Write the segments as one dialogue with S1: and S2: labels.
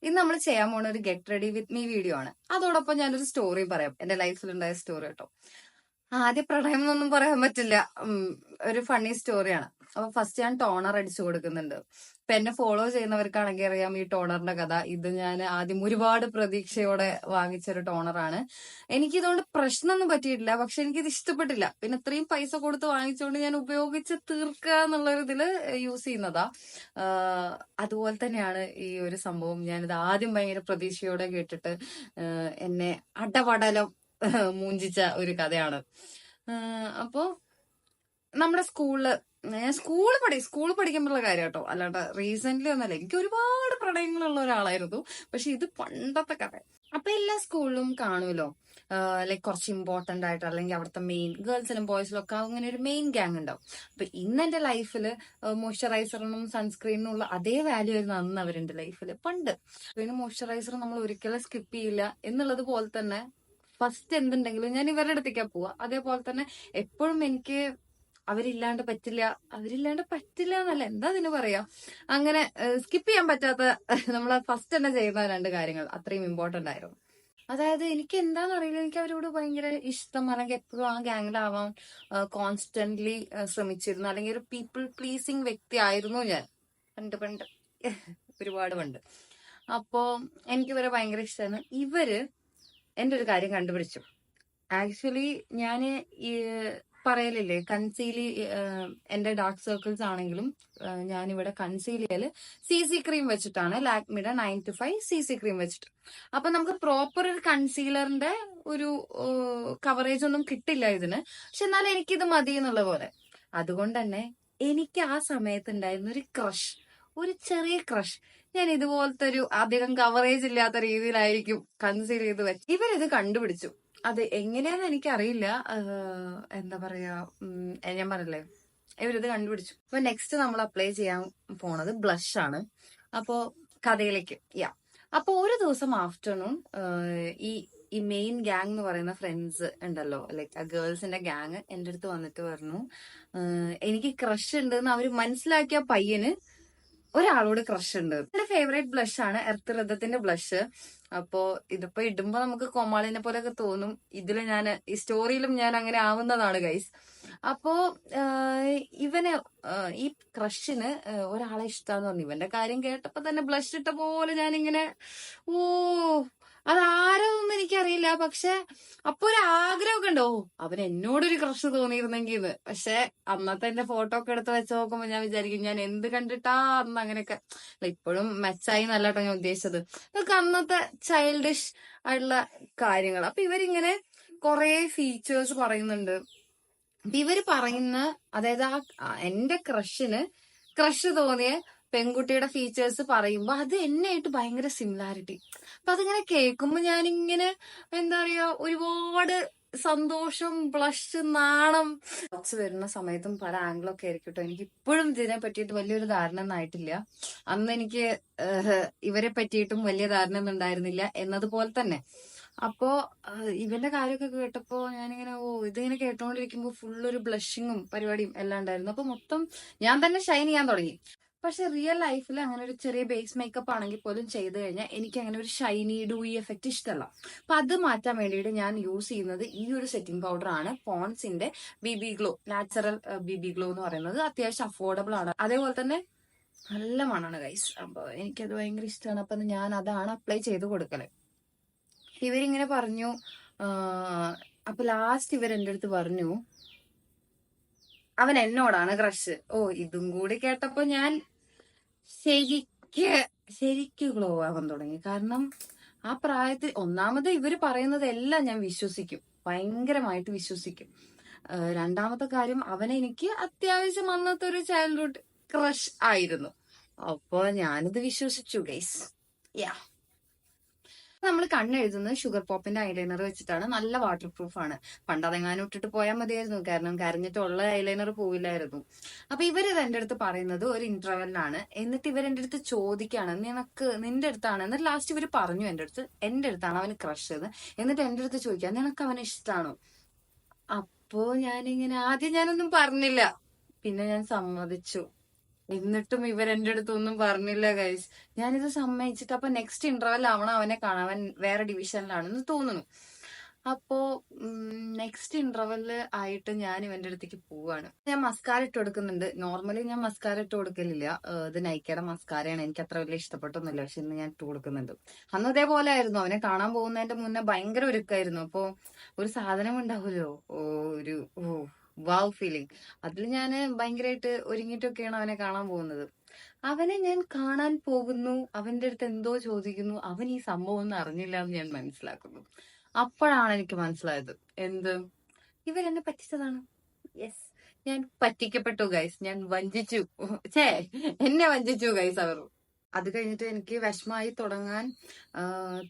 S1: ഇന്ന് നമ്മൾ ചെയ്യാൻ പോണ ഒരു get ready with me video ആണ്. അതോടൊപ്പം ഞാനൊരു സ്റ്റോറി പറയാം, എന്റെ ലൈഫിലുണ്ടായ സ്റ്റോറി കേട്ടോ. ആദ്യ പ്രണയം എന്നൊന്നും പറയാൻ പറ്റില്ല, ഒരു ഫണ്ണി സ്റ്റോറിയാണ്. അപ്പൊ ഫസ്റ്റ് ഞാൻ ടോണർ അടിച്ചു കൊടുക്കുന്നുണ്ട്. ഇപ്പൊ എന്നെ ഫോളോ ചെയ്യുന്നവർക്കാണെങ്കിൽ അറിയാം ഈ ടോണറിന്റെ കഥ. ഇത് ഞാൻ ആദ്യം ഒരുപാട് പ്രതീക്ഷയോടെ വാങ്ങിച്ചൊരു ടോണറാണ്. എനിക്കിതുകൊണ്ട് പ്രശ്നമൊന്നും പറ്റിയിട്ടില്ല, പക്ഷെ എനിക്കിത് ഇഷ്ടപ്പെട്ടില്ല. പിന്നെ ഇത്രയും പൈസ കൊടുത്ത് വാങ്ങിച്ചുകൊണ്ട് ഞാൻ ഉപയോഗിച്ച് തീർക്കുക എന്നുള്ളൊരു ഇതില് യൂസ് ചെയ്യുന്നതാ. അതുപോലെ തന്നെയാണ് ഈ ഒരു സംഭവം. ഞാനിത് ആദ്യം ഭയങ്കര പ്രതീക്ഷയോടെ കേട്ടിട്ട് എന്നെ അടപടലം മൂഞ്ചിച്ച ഒരു കഥയാണ്. അപ്പോ നമ്മുടെ സ്കൂള് പഠിക്കുമ്പോഴുള്ള കാര്യം കേട്ടോ, അല്ലാണ്ട് റീസെന്റ് ഒന്നല്ല. എനിക്ക് ഒരുപാട് പ്രണയങ്ങളുള്ള ഒരാളായിരുന്നു, പക്ഷെ ഇത് പണ്ടത്തെ കഥ. അപ്പൊ എല്ലാ സ്കൂളിലും കാണുമല്ലോ, ലൈക്ക് കുറച്ച് ഇമ്പോർട്ടന്റ് ആയിട്ട്, അല്ലെങ്കിൽ അവിടുത്തെ മെയിൻ ഗേൾസിനും ബോയ്സിലും ഒക്കെ അങ്ങനെ ഒരു മെയിൻ ഗ്യാങ് ഉണ്ടാവും. അപ്പൊ ഇന്ന് എന്റെ ലൈഫിൽ മോയ്സ്ചറൈസറിനും സൺസ്ക്രീനിനും ഉള്ള അതേ വാല്യൂ ആയിരുന്നു അന്ന് അവരുടെ ലൈഫിൽ. പണ്ട് പിന്നെ മോയ്സ്ചറൈസർ നമ്മൾ ഒരിക്കലും സ്കിപ്പ് ചെയ്യില്ല എന്നുള്ളത് പോലെ തന്നെ ഫസ്റ്റ് എന്തുണ്ടെങ്കിലും ഞാൻ ഇവരുടെ അടുത്തേക്കാ പോവാ. അതേപോലെ തന്നെ എപ്പോഴും എനിക്ക് അവരില്ലാണ്ട് പറ്റില്ല എന്നല്ല, എന്താ അതിന് പറയാ, അങ്ങനെ സ്കിപ്പ് ചെയ്യാൻ പറ്റാത്ത നമ്മൾ ഫസ്റ്റ് തന്നെ ചെയ്യുന്ന രണ്ട് കാര്യങ്ങൾ അത്രയും ഇമ്പോർട്ടന്റ് ആയിരുന്നു. അതായത് എനിക്ക് എന്താണെന്നറിയില്ല, എനിക്ക് അവരോട് ഭയങ്കര ഇഷ്ടം, അല്ലെങ്കിൽ എപ്പോഴും ആ ഗ്യാങ്ങിലാവാൻ കോൺസ്റ്റന്റ്ലി ശ്രമിച്ചിരുന്നു. അല്ലെങ്കിൽ ഒരു പീപ്പിൾ പ്ലീസിങ് വ്യക്തി ആയിരുന്നു ഞാൻ പണ്ട് ഒരുപാട് പണ്ട്. അപ്പോ എനിക്ക് ഇവരെ ഭയങ്കര ഇഷ്ടമാണ്. ഇവര് എന്റെ ഒരു കാര്യം കണ്ടുപിടിച്ചു. ആക്ച്വലി ഞാന് ഈ പറയലില്ലേ, കൺസീൽ എന്റെ ഡാർക്ക് സർക്കിൾസ് ആണെങ്കിലും ഞാനിവിടെ കൺസീൽ ചെയ്യല് CC ക്രീം വെച്ചിട്ടാണ്, ലാക്മിയുടെ 9 to 5 CC ക്രീം വെച്ചിട്ട്. അപ്പൊ നമുക്ക് പ്രോപ്പർ ഒരു കൺസീലറിന്റെ ഒരു കവറേജ് ഒന്നും കിട്ടില്ല ഇതിന്, പക്ഷെ എന്നാലും എനിക്കിത് മതി എന്നുള്ള പോലെ. അതുകൊണ്ട് തന്നെ എനിക്ക് ആ സമയത്ത് ഉണ്ടായിരുന്ന ഒരു ചെറിയ ക്രഷ് ഞാൻ ഇതുപോലത്തെ ഒരു അധികം കവറേജ് ഇല്ലാത്ത രീതിയിലായിരിക്കും കൺസീൽ ചെയ്ത് വെച്ച്. ഇവരിത് കണ്ടുപിടിച്ചു. അത് എങ്ങനെയാന്ന് എനിക്കറിയില്ല. എന്താ പറയാ, ഞാൻ പറഞ്ഞില്ലേ, ഇവരിത് കണ്ടുപിടിച്ചു. അപ്പൊ നെക്സ്റ്റ് നമ്മൾ അപ്ലൈ ചെയ്യാൻ പോണത് ബ്ലഷ് ആണ്. അപ്പോ കഥയിലേക്ക് അപ്പൊ ഒരു ദിവസം ആഫ്റ്റർനൂൺ ഈ ഈ മെയിൻ ഗ്യാങ് എന്ന് പറയുന്ന ഫ്രണ്ട്സ് ഉണ്ടല്ലോ, ലൈക്ക് ആ ഗേൾസിന്റെ ഗ്യാങ് എന്റെ അടുത്ത് വന്നിട്ട് പറഞ്ഞു, എനിക്ക് ക്രഷ് ഉണ്ടെന്ന് അവര് മനസ്സിലാക്കിയ പയ്യന് ഒരാളോട് ക്രഷ് ഉണ്ട്. എന്റെ ഫേവറേറ്റ് ബ്ലഷ് ആണ് എർത്ത് രഥത്തിന്റെ ബ്ലഷ്. അപ്പോ ഇതിപ്പോ ഇടുമ്പോ നമുക്ക് കോമാളിനെ പോലെയൊക്കെ തോന്നും. ഇതില് ഞാൻ ഈ സ്റ്റോറിയിലും ഞാൻ അങ്ങനെ ആവുന്നതാണ് ഗൈസ്. അപ്പോ ഇവന് ഈ ക്രഷിന് ഒരാളെ ഇഷ്ടാന്ന് പറഞ്ഞു. ഇവന്റെ കാര്യം കേട്ടപ്പോ തന്നെ ബ്ലഷ് ഇട്ട പോലെ ഞാനിങ്ങനെ ഓ അതാരൊന്നും എനിക്കറിയില്ല, പക്ഷെ അപ്പൊ ഒരു ആഗ്രഹമൊക്കെ ഉണ്ടോ അവൻ എന്നോടൊരു ക്രഷ് തോന്നിയിരുന്നെങ്കിൽ. പക്ഷെ അന്നത്തെ എന്റെ ഫോട്ടോ ഒക്കെ എടുത്ത് വെച്ച് നോക്കുമ്പോ ഞാൻ വിചാരിക്കും ഞാൻ എന്ത് കണ്ടിട്ടാ അന്ന് അങ്ങനെയൊക്കെ. ഇപ്പോഴും മെച്ചായി നല്ലട്ടോ ഞാൻ ഉദ്ദേശിച്ചത്. ഇതൊക്കെ അന്നത്തെ ചൈൽഡിഷ് ആയിട്ടുള്ള കാര്യങ്ങൾ. അപ്പൊ ഇവരിങ്ങനെ കുറെ ഫീച്ചേഴ്സ് പറയുന്നുണ്ട്. അപ്പൊ ഇവര് പറയുന്ന, അതായത് എന്റെ ക്രഷ് തോന്നിയ പെൺകുട്ടിയുടെ ഫീച്ചേഴ്സ് പറയുമ്പോ അത് എന്നെയായിട്ട് ഭയങ്കര സിമിലാരിറ്റി. അപ്പൊ അതിങ്ങനെ കേൾക്കുമ്പോ ഞാനിങ്ങനെ എന്താ പറയാ, ഒരുപാട് സന്തോഷം, ബ്ലഷ്, നാണം വരുന്ന സമയത്തും പല ആംഗിളൊക്കെ ആയിരിക്കട്ടോ. എനിക്ക് ഇപ്പോഴും ഇതിനെ പറ്റിയിട്ട് വലിയൊരു ധാരണ ഒന്നും ആയിട്ടില്ല. അന്ന് എനിക്ക് ഇവരെ പറ്റിയിട്ടും വലിയ ധാരണ ഒന്നും ഉണ്ടായിരുന്നില്ല എന്നതുപോലെ തന്നെ. അപ്പോ ഇവന്റെ കാര്യമൊക്കെ കേട്ടപ്പോ ഞാനിങ്ങനെ ഇതിങ്ങനെ കേട്ടോണ്ടിരിക്കുമ്പോ ഫുള്ളൊരു ബ്ലഷിങ്ങും പരിപാടിയും എല്ലാം ഉണ്ടായിരുന്നു. അപ്പൊ മൊത്തം ഞാൻ തന്നെ ഷൈൻ ചെയ്യാൻ തുടങ്ങി. പക്ഷെ റിയൽ ലൈഫിൽ അങ്ങനെ ഒരു ചെറിയ ബേസ് മേക്കപ്പ് ആണെങ്കിൽ പോലും ചെയ്തു കഴിഞ്ഞാൽ എനിക്ക് അങ്ങനെ ഒരു ഷൈനി ഡൂയി എഫക്റ്റ് ഇഷ്ടമല്ല. അപ്പൊ അത് മാറ്റാൻ വേണ്ടിയിട്ട് ഞാൻ യൂസ് ചെയ്യുന്നത് ഈ ഒരു സെറ്റിംഗ് പൗഡർ ആണ്, പോൺസിന്റെ BB glow, natural BB glow എന്ന് പറയുന്നത്. അത്യാവശ്യം അഫോർഡബിൾ ആണ്, അതേപോലെ തന്നെ നല്ല മണാണ് ഗൈസ്. അപ്പൊ എനിക്കത് ഭയങ്കര ഇഷ്ടമാണ്. അപ്പൊ ഞാൻ അതാണ് അപ്ലൈ ചെയ്ത് കൊടുക്കല്. ഇവരിങ്ങനെ പറഞ്ഞു. അപ്പൊ ലാസ്റ്റ് ഇവർ എന്റെ അടുത്ത് പറഞ്ഞു അവൻ എന്നോടാണ് ക്രഷ്. ഇതും കൂടി കേട്ടപ്പോ ഞാൻ ശരിക്ക് ഗ്ലോ ആവാൻ തുടങ്ങി. കാരണം ആ പ്രായത്തിൽ ഒന്നാമത് ഇവര് പറയുന്നത് എല്ലാം ഞാൻ വിശ്വസിക്കും, ഭയങ്കരമായിട്ട് വിശ്വസിക്കും. രണ്ടാമത്തെ കാര്യം, അവനെനിക്ക് അത്യാവശ്യം അന്നത്തെ ഒരു ചൈൽഡ്ഹുഡ് ക്രഷ് ആയിരുന്നു. അപ്പൊ ഞാനിത് വിശ്വസിച്ചു ഗൈസ്. നമ്മൾ കണ്ണെഴുതുന്നത് ഷുഗർ പോപ്പിന്റെ ഐലൈനർ വെച്ചിട്ടാണ്. നല്ല വാട്ടർ പ്രൂഫ് ആണ്. പണ്ടതെങ്ങാനും ഇട്ടിട്ട് പോയാൽ മതിയായിരുന്നു, കാരണം കരഞ്ഞിട്ടുള്ള ഐലൈനർ പോവില്ലായിരുന്നു. അപ്പൊ ഇവരിത് എന്റെ അടുത്ത് പറയുന്നത് ഒരു ഇന്റർവെല്ലിനാണ്. എന്നിട്ട് ഇവരെന്റെ അടുത്ത് ചോദിക്കാണ്, നിന്റെ അടുത്താണ്. എന്നിട്ട് ലാസ്റ്റ് ഇവര് പറഞ്ഞു എന്റെ അടുത്താണ് അവന് ക്രഷ് എന്ന്. എന്നിട്ട് എന്റെ അടുത്ത് ചോദിക്കുക, നിനക്ക് അവന് ഇഷ്ടാണോ? അപ്പോ ഞാനിങ്ങനെ ആദ്യം ഞാനൊന്നും പറഞ്ഞില്ല, പിന്നെ ഞാൻ സമ്മതിച്ചു. എന്നിട്ടും ഇവരെന്റെ അടുത്തൊന്നും പറഞ്ഞില്ല ഗൈസ്. ഞാനിത് സമ്മതിച്ചിട്ട് അപ്പൊ നെക്സ്റ്റ് ഇന്റർവെൽ ആവണം അവനെ കാണാൻ. അവൻ വേറെ ഡിവിഷനിലാണെന്ന് തോന്നുന്നു. അപ്പോ നെക്സ്റ്റ് ഇന്റർവെല് ആയിട്ട് ഞാൻ ഇവന്റെ അടുത്തേക്ക് പോവാണ്. ഞാൻ മസ്കാര ഇട്ട് കൊടുക്കുന്നുണ്ട്. നോർമലി ഞാൻ മസ്കാര ഇട്ട് കൊടുക്കലില്ല. ഇത് നൈക്കയുടെ മസ്കാരയാണ്. എനിക്ക് അത്ര വലിയ ഇഷ്ടപ്പെട്ടൊന്നുമില്ല. പക്ഷെ ഇന്ന് ഞാൻ ഇട്ട് കൊടുക്കുന്നുണ്ട്. അന്ന് ഇതേപോലെ ആയിരുന്നു. അവനെ കാണാൻ പോകുന്നതിന്റെ മുന്നേ ഭയങ്കര ഒരുക്കായിരുന്നു. അപ്പൊ ഒരു സാധനം ഉണ്ടാവുമല്ലോ, ഒരു വാവ് ഫീലിംഗ്. അതിൽ ഞാൻ ഭയങ്കരമായിട്ട് ഒരുങ്ങിയിട്ടൊക്കെയാണ് അവനെ കാണാൻ പോകുന്നത്. അവനെ ഞാൻ കാണാൻ പോകുന്നു, അവന്റെ അടുത്ത് എന്തോ ചോദിക്കുന്നു, അവൻ ഈ സംഭവം ഒന്നും അറിഞ്ഞില്ല എന്ന് ഞാൻ മനസ്സിലാക്കുന്നു. അപ്പോഴാണ് എനിക്ക് മനസ്സിലായത് എന്ത്, ഇവരെന്നെ പറ്റിച്ചതാണ്. യെസ്, ഞാൻ പറ്റിക്കപ്പെട്ടു ഗൈസ്. ഞാൻ വഞ്ചിച്ചു. ഛേ, എന്നെ വഞ്ചിച്ചു ഗൈസ് അവർ. അത് കഴിഞ്ഞിട്ട് എനിക്ക് വിഷമായി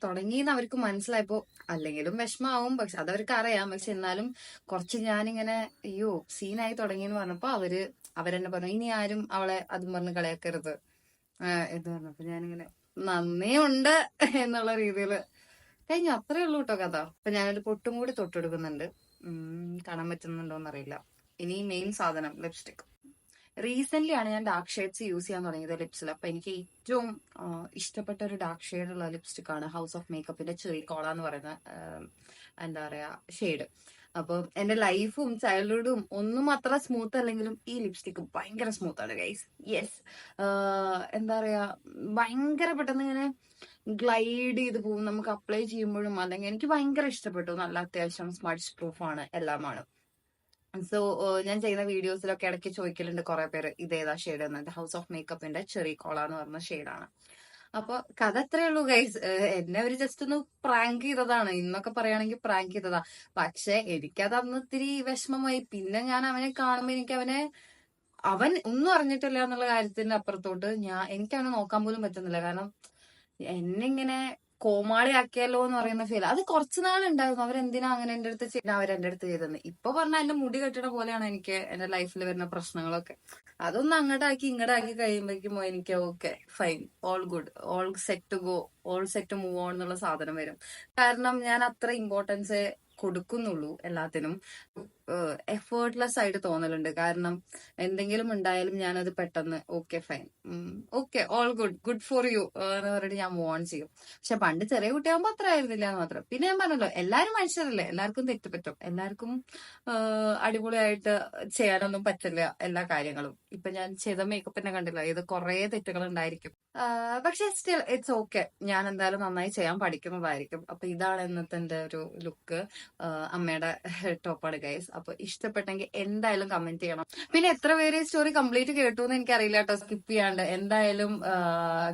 S1: തുടങ്ങിയെന്ന് അവർക്ക് മനസ്സിലായപ്പോ, അല്ലെങ്കിലും വിഷമാവും, പക്ഷെ അതവർക്ക് അറിയാം. പക്ഷെ എന്നാലും കുറച്ച് ഞാനിങ്ങനെ അയ്യോ സീനായി തുടങ്ങിയെന്ന് പറഞ്ഞപ്പോ അവരെന്നെ പറഞ്ഞു, ഇനി ആരും അവളെ അതും പറഞ്ഞ് കളിയാക്കരുത് എന്ന് പറഞ്ഞപ്പോ ഞാനിങ്ങനെ നന്ദിയുണ്ട് എന്നുള്ള രീതിയിൽ കഴിഞ്ഞു. അത്രേ ഉള്ളൂ കേട്ടോ കഥ. അപ്പൊ ഞാനൊരു പൊട്ടും കൂടി തൊട്ടെടുക്കുന്നുണ്ട്. കാണാൻ പറ്റുന്നുണ്ടോന്ന് അറിയില്ല. ഇനി മെയിൻ സാധനം ലിപ്സ്റ്റിക്. റീസെന്റ് ആണ് ഞാൻ ഡാർക്ക് ഷെയ്ഡ്സ് യൂസ് ചെയ്യാൻ തുടങ്ങിയത് ലിപ്സിൽ. അപ്പൊ എനിക്ക് ഏറ്റവും ഇഷ്ടപ്പെട്ട ഒരു ഡാർക്ക് ഷെയ്ഡ് ഉള്ള ലിപ്സ്റ്റിക് ആണ് ഹൗസ് ഓഫ് മേക്കപ്പിന്റെ ചെറി കോള എന്ന് പറയുന്ന എന്താ പറയാ ഷെയ്ഡ്. അപ്പൊ എന്റെ ലൈഫും ചൈൽഡ്ഹുഡും ഒന്നും അത്ര സ്മൂത്ത് അല്ലെങ്കിലും ഈ ലിപ്സ്റ്റിക് ഭയങ്കര സ്മൂത്ത് ആണ് ഗൈസ്. യെസ്, എന്താ പറയാ ഭയങ്കര പെട്ടെന്ന് ഇങ്ങനെ ഗ്ലൈഡ് ചെയ്ത് പോകും നമുക്ക് അപ്ലൈ ചെയ്യുമ്പോഴും. അല്ലെങ്കിൽ എനിക്ക് ഭയങ്കര ഇഷ്ടപ്പെട്ടു. നല്ല അത്യാവശ്യം സ്മഡ്ജ് പ്രൂഫ് ആണ്, എല്ലാമാണ്. സോ ഞാൻ ചെയ്യുന്ന വീഡിയോസിലൊക്കെ ഇടയ്ക്ക് ചോദിക്കലുണ്ട് കുറെ പേര് ഇതേതാ ഷെയ്ഡ് എന്നത്. ഹൗസ് ഓഫ് മേക്കപ്പിന്റെ ചെറി കോള എന്ന് പറഞ്ഞ ഷെയ്ഡാണ്. അപ്പൊ കഥ അത്രേ ഉള്ളൂ ഗൈസ്. എന്നെ അവര് ജസ്റ്റ് ഒന്ന് പ്രാങ്ക് ചെയ്തതാണ്. ഇന്നൊക്കെ പറയുകയാണെങ്കിൽ പ്രാങ്ക് ചെയ്തതാ. പക്ഷെ എനിക്കത് അന്ന് ഇത്തിരി വിഷമമായി. പിന്നെ ഞാൻ അവനെ കാണുമ്പോ അവൻ ഒന്നും അറിഞ്ഞിട്ടില്ല എന്നുള്ള കാര്യത്തിന്റെ അപ്പുറത്തോട്ട് എനിക്ക് അവനെ നോക്കാൻ പോലും പറ്റുന്നില്ല. കാരണം എന്നെ കോമാളിയാക്കിയല്ലോ എന്ന് പറയുന്ന ഫീൽ അത് കുറച്ചു നാളുണ്ടായിരുന്നു. അവരെന്തിനാ അങ്ങനെ എന്റെ അടുത്ത് അവരെന്റെ അടുത്ത് ചെയ്തെന്ന്. ഇപ്പൊ പറഞ്ഞാൽ എന്റെ മുടി കെട്ടണ പോലെയാണ് എനിക്ക് എന്റെ ലൈഫിൽ വരുന്ന പ്രശ്നങ്ങളൊക്കെ. അതൊന്ന് അങ്ങോട്ടാക്കി ഇങ്ങോട്ടാക്കി കഴിയുമ്പോഴേക്കും എനിക്ക് okay fine, all good, all set to go, all set to move on എന്നുള്ള സാധനം വരും. കാരണം ഞാൻ അത്ര ഇമ്പോർട്ടൻസ് കൊടുക്കുന്നുള്ളൂ എല്ലാത്തിനും. എഫേർട്ട്ലെസ് ആയിട്ട് തോന്നലുണ്ട്. കാരണം എന്തെങ്കിലും ഉണ്ടായാലും ഞാനത് പെട്ടെന്ന് okay fine, okay all good, good for you എന്ന് പറഞ്ഞിട്ട് ഞാൻ മൂവ് ഓൺ ചെയ്യും. പക്ഷെ പണ്ട് ചെറിയ കുട്ടിയാകുമ്പോ അത്ര ആയിരുന്നില്ല എന്ന് മാത്രം. പിന്നെ ഞാൻ പറഞ്ഞല്ലോ, എല്ലാരും മനുഷ്യരല്ലേ, എല്ലാവർക്കും തെറ്റ് പറ്റും. എല്ലാവർക്കും അടിപൊളിയായിട്ട് ചെയ്യാനൊന്നും പറ്റില്ല എല്ലാ കാര്യങ്ങളും. ഇപ്പൊ ഞാൻ ചെയ്ത മേക്കപ്പിനെ കണ്ടില്ല, ഇത് കുറെ തെറ്റുകൾ ഉണ്ടായിരിക്കും. പക്ഷെ സ്റ്റിൽ ഇറ്റ്സ് ഓക്കെ. ഞാൻ എന്തായാലും നന്നായി ചെയ്യാൻ പഠിക്കുന്നതായിരിക്കും. അപ്പൊ ഇതാണ് ഇന്നത്തെ എന്റെ ഒരു ലുക്ക്. അമ്മയുടെ ടോപ്പാണ് ഗൈസ്. അപ്പൊ ഇഷ്ടപ്പെട്ടെങ്കിൽ എന്തായാലും കമന്റ് ചെയ്യണം. പിന്നെ എത്ര പേര് സ്റ്റോറി കംപ്ലീറ്റ് കേട്ടു എന്ന് എനിക്കറിയില്ല കേട്ടോ, സ്കിപ്പ് ചെയ്യാണ്ട്. എന്തായാലും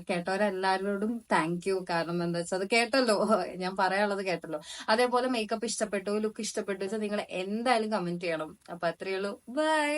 S1: കേട്ടവരെല്ലാവരോടും താങ്ക് യു. കാരണം എന്താ വെച്ചാൽ അത് കേട്ടല്ലോ, ഞാൻ പറയാനുള്ളത് കേട്ടല്ലോ. അതേപോലെ മേക്കപ്പ് ഇഷ്ടപ്പെട്ടു, ലുക്ക് ഇഷ്ടപ്പെട്ടു വെച്ചാൽ നിങ്ങൾ എന്തായാലും കമന്റ് ചെയ്യണം. അപ്പൊ അത്രയേ ഉള്ളൂ. ബൈ.